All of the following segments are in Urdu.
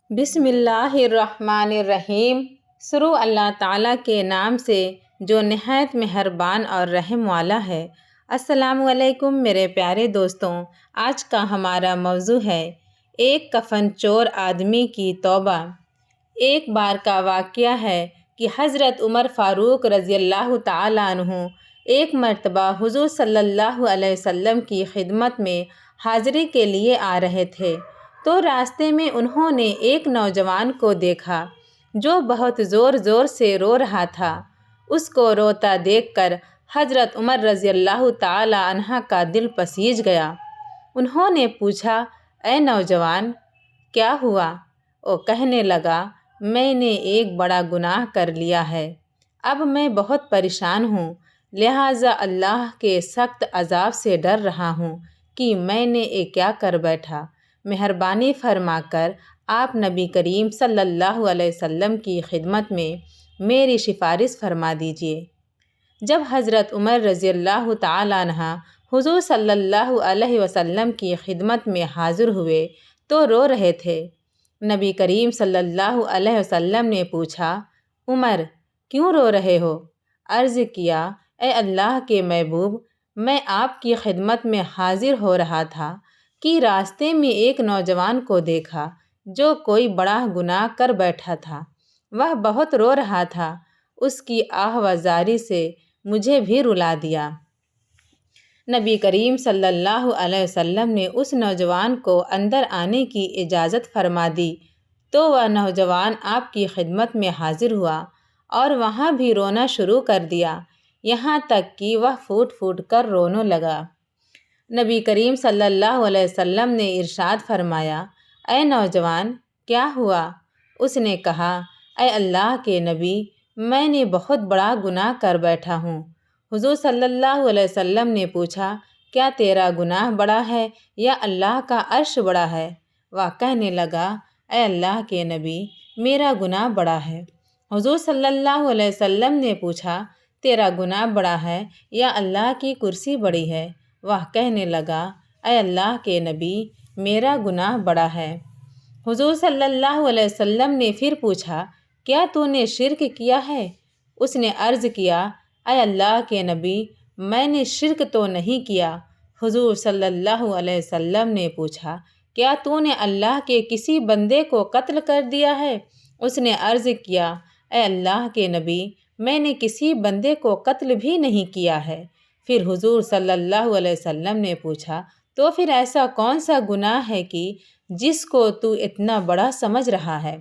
بسم اللہ الرحمن الرحیم۔ شروع اللہ تعالیٰ کے نام سے جو نہایت مہربان اور رحم والا ہے۔ السلام علیکم میرے پیارے دوستوں، آج کا ہمارا موضوع ہے ایک کفن چور آدمی کی توبہ۔ ایک بار کا واقعہ ہے کہ حضرت عمر فاروق رضی اللہ تعالیٰ عنہ ایک مرتبہ حضور صلی اللہ علیہ وسلم کی خدمت میں حاضری کے لیے آ رہے تھے تو راستے میں انہوں نے ایک نوجوان کو دیکھا جو بہت زور زور سے رو رہا تھا۔ اس کو روتا دیکھ کر حضرت عمر رضی اللہ تعالی عنہ کا دل پسیج گیا۔ انہوں نے پوچھا، اے نوجوان، کیا ہوا؟ وہ کہنے لگا، میں نے ایک بڑا گناہ کر لیا ہے، اب میں بہت پریشان ہوں، لہٰذا اللہ کے سخت عذاب سے ڈر رہا ہوں کہ میں نے یہ کیا کر بیٹھا۔ مہربانی فرما کر آپ نبی کریم صلی اللہ علیہ وسلم کی خدمت میں میری سفارش فرما دیجیے۔ جب حضرت عمر رضی اللہ تعالیٰ عنہ حضور صلی اللہ علیہ وسلم کی خدمت میں حاضر ہوئے تو رو رہے تھے۔ نبی کریم صلی اللہ علیہ وسلم نے پوچھا، عمر کیوں رو رہے ہو؟ عرض کیا، اے اللہ کے محبوب، میں آپ کی خدمت میں حاضر ہو رہا تھا کہ راستے میں ایک نوجوان کو دیکھا جو کوئی بڑا گناہ کر بیٹھا تھا۔ وہ بہت رو رہا تھا، اس کی آہ و زاری سے مجھے بھی رلا دیا۔ نبی کریم صلی اللہ علیہ وسلم نے اس نوجوان کو اندر آنے کی اجازت فرما دی تو وہ نوجوان آپ کی خدمت میں حاضر ہوا اور وہاں بھی رونا شروع کر دیا، یہاں تک کہ وہ پھوٹ پھوٹ کر رونے لگا۔ نبی کریم صلی اللہ علیہ وسلم نے ارشاد فرمایا، اے نوجوان، کیا ہوا؟ اس نے کہا، اے اللہ کے نبی، میں نے بہت بڑا گناہ کر بیٹھا ہوں۔ حضور صلی اللہ علیہ وسلم نے پوچھا، کیا تیرا گناہ بڑا ہے یا اللہ کا عرش بڑا ہے؟ وہ کہنے لگا، اے اللہ کے نبی، میرا گناہ بڑا ہے۔ حضور صلی اللہ علیہ وسلم نے پوچھا، تیرا گناہ بڑا ہے یا اللہ کی کرسی بڑی ہے؟ وہ کہنے لگا، اے اللہ کے نبی، میرا گناہ بڑا ہے۔ حضور صلی اللہ علیہ وسلم نے پھر پوچھا، کیا تو نے شرک کیا ہے؟ اس نے عرض کیا، اے اللہ کے نبی، میں نے شرک تو نہیں کیا۔ حضور صلی اللہ علیہ وسلم نے پوچھا، کیا تو نے اللہ کے کسی بندے کو قتل کر دیا ہے؟ اس نے عرض کیا، اے اللہ کے نبی، میں نے کسی بندے کو قتل بھی نہیں کیا ہے۔ پھر حضور صلی اللہ علیہ وسلم نے پوچھا، تو پھر ایسا کون سا گناہ ہے کہ جس کو تو اتنا بڑا سمجھ رہا ہے؟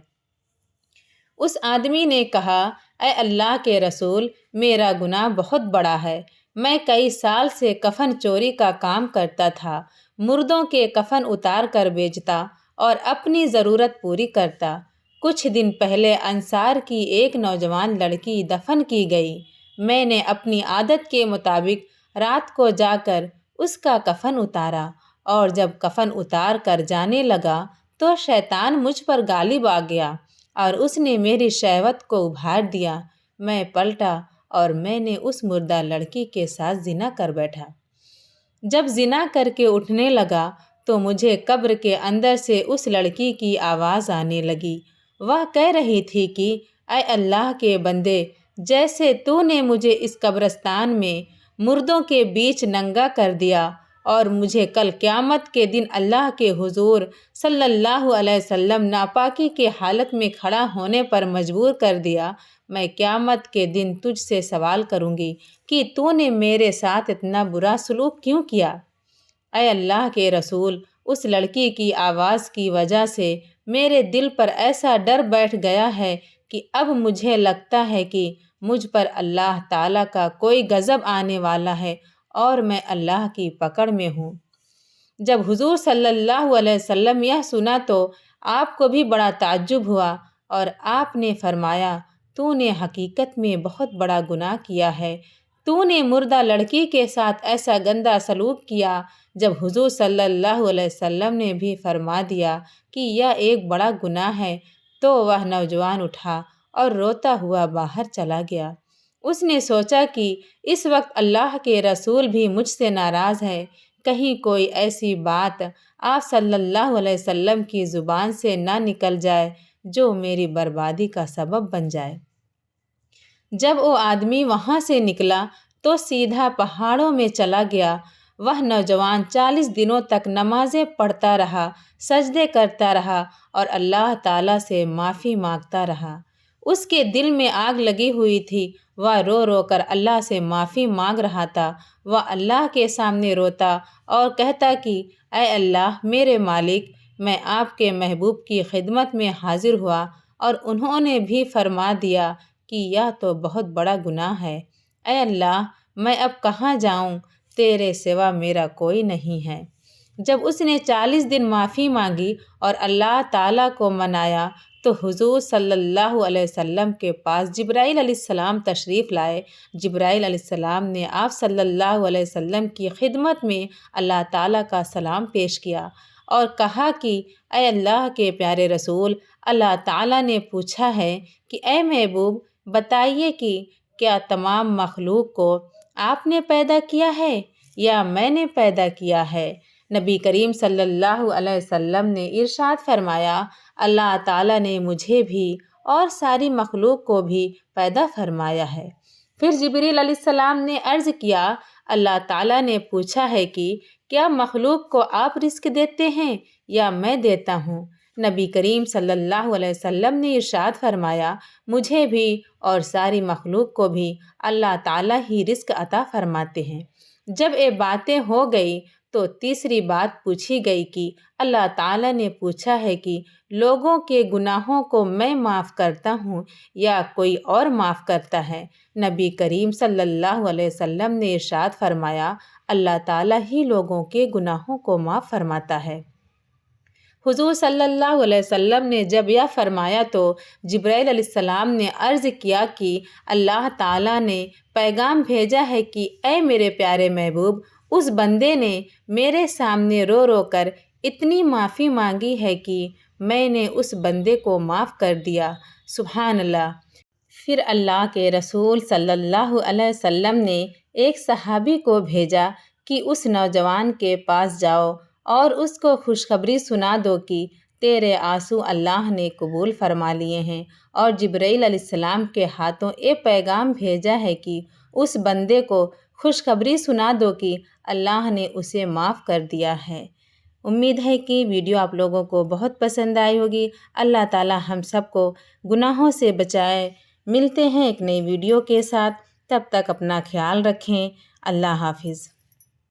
اس آدمی نے کہا، اے اللہ کے رسول، میرا گناہ بہت بڑا ہے۔ میں کئی سال سے کفن چوری کا کام کرتا تھا، مردوں کے کفن اتار کر بیچتا اور اپنی ضرورت پوری کرتا۔ کچھ دن پہلے انصار کی ایک نوجوان لڑکی دفن کی گئی۔ میں نے اپنی عادت کے مطابق رات کو جا کر اس کا کفن اتارا اور جب کفن اتار کر جانے لگا تو شیطان مجھ پر غالب آ گیا اور اس نے میری شہوت کو ابھار دیا۔ میں پلٹا اور میں نے اس مردہ لڑکی کے ساتھ زنا کر بیٹھا۔ جب زنا کر کے اٹھنے لگا تو مجھے قبر کے اندر سے اس لڑکی کی آواز آنے لگی۔ وہ کہہ رہی تھی کہ اے اللہ کے بندے، جیسے تو نے مجھے اس قبرستان میں مردوں کے بیچ ننگا کر دیا اور مجھے کل قیامت کے دن اللہ کے حضور صلی اللہ علیہ وسلم ناپاکی کے حالت میں کھڑا ہونے پر مجبور کر دیا، میں قیامت کے دن تجھ سے سوال کروں گی کہ تو نے میرے ساتھ اتنا برا سلوک کیوں کیا؟ اے اللہ کے رسول، اس لڑکی کی آواز کی وجہ سے میرے دل پر ایسا ڈر بیٹھ گیا ہے کہ اب مجھے لگتا ہے کہ مجھ پر اللہ تعالیٰ کا کوئی غضب آنے والا ہے اور میں اللہ کی پکڑ میں ہوں۔ جب حضور صلی اللہ علیہ وسلم یہ سنا تو آپ کو بھی بڑا تعجب ہوا اور آپ نے فرمایا، تو نے حقیقت میں بہت بڑا گناہ کیا ہے۔ تو نے مردہ لڑکی کے ساتھ ایسا گندا سلوک کیا۔ جب حضور صلی اللہ علیہ وسلم نے بھی فرما دیا کہ یہ ایک بڑا گناہ ہے تو وہ نوجوان اٹھا اور روتا ہوا باہر چلا گیا۔ اس نے سوچا کہ اس وقت اللہ کے رسول بھی مجھ سے ناراض ہے، کہیں کوئی ایسی بات آپ صلی اللہ علیہ وسلم کی زبان سے نہ نکل جائے جو میری بربادی کا سبب بن جائے۔ جب وہ آدمی وہاں سے نکلا تو سیدھا پہاڑوں میں چلا گیا۔ وہ نوجوان 40 دنوں تک نمازیں پڑھتا رہا، سجدے کرتا رہا اور اللہ تعالیٰ سے معافی مانگتا رہا۔ اس کے دل میں آگ لگی ہوئی تھی، وہ رو رو کر اللہ سے معافی مانگ رہا تھا۔ وہ اللہ کے سامنے روتا اور کہتا کہ اے اللہ میرے مالک، میں آپ کے محبوب کی خدمت میں حاضر ہوا اور انہوں نے بھی فرما دیا کہ یہ تو بہت بڑا گناہ ہے۔ اے اللہ، میں اب کہاں جاؤں؟ تیرے سوا میرا کوئی نہیں ہے۔ جب اس نے 40 دن معافی مانگی اور اللہ تعالیٰ کو منایا تو حضور صلی اللہ علیہ وسلم کے پاس جبرائیل علیہ السلام تشریف لائے۔ جبرائیل علیہ السلام نے آپ صلی اللہ علیہ وسلم کی خدمت میں اللہ تعالیٰ کا سلام پیش کیا اور کہا کہ اے اللہ کے پیارے رسول، اللہ تعالیٰ نے پوچھا ہے کہ اے محبوب بتائیے کہ کیا تمام مخلوق کو آپ نے پیدا کیا ہے یا میں نے پیدا کیا ہے؟ نبی کریم صلی اللہ علیہ وسلم نے ارشاد فرمایا، اللہ تعالیٰ نے مجھے بھی اور ساری مخلوق کو بھی پیدا فرمایا ہے۔ پھر جبریل علیہ السلام نے عرض کیا، اللہ تعالیٰ نے پوچھا ہے کہ کیا مخلوق کو آپ رزق دیتے ہیں یا میں دیتا ہوں؟ نبی کریم صلی اللہ علیہ وسلم نے ارشاد فرمایا، مجھے بھی اور ساری مخلوق کو بھی اللہ تعالیٰ ہی رزق عطا فرماتے ہیں۔ جب یہ باتیں ہو گئی تو تیسری بات پوچھی گئی کہ اللہ تعالیٰ نے پوچھا ہے کہ لوگوں کے گناہوں کو میں معاف کرتا ہوں یا کوئی اور معاف کرتا ہے؟ نبی کریم صلی اللہ علیہ وسلم نے ارشاد فرمایا، اللہ تعالیٰ ہی لوگوں کے گناہوں کو معاف فرماتا ہے۔ حضور صلی اللہ علیہ وسلم نے جب یہ فرمایا تو جبرائیل علیہ السلام نے عرض کیا کہ اللہ تعالیٰ نے پیغام بھیجا ہے کہ اے میرے پیارے محبوب، اس بندے نے میرے سامنے رو رو کر اتنی معافی مانگی ہے کہ میں نے اس بندے کو معاف کر دیا۔ سبحان اللہ۔ پھر اللہ کے رسول صلی اللہ علیہ وسلم نے ایک صحابی کو بھیجا کہ اس نوجوان کے پاس جاؤ اور اس کو خوشخبری سنا دو کہ تیرے آنسو اللہ نے قبول فرما لیے ہیں، اور جبرائیل علیہ السلام کے ہاتھوں یہ پیغام بھیجا ہے کہ اس بندے کو خوشخبری سنا دو کہ اللہ نے اسے معاف کر دیا ہے۔ امید ہے کہ ویڈیو آپ لوگوں کو بہت پسند آئی ہوگی۔ اللہ تعالی ہم سب کو گناہوں سے بچائے۔ ملتے ہیں ایک نئی ویڈیو کے ساتھ، تب تک اپنا خیال رکھیں۔ اللہ حافظ۔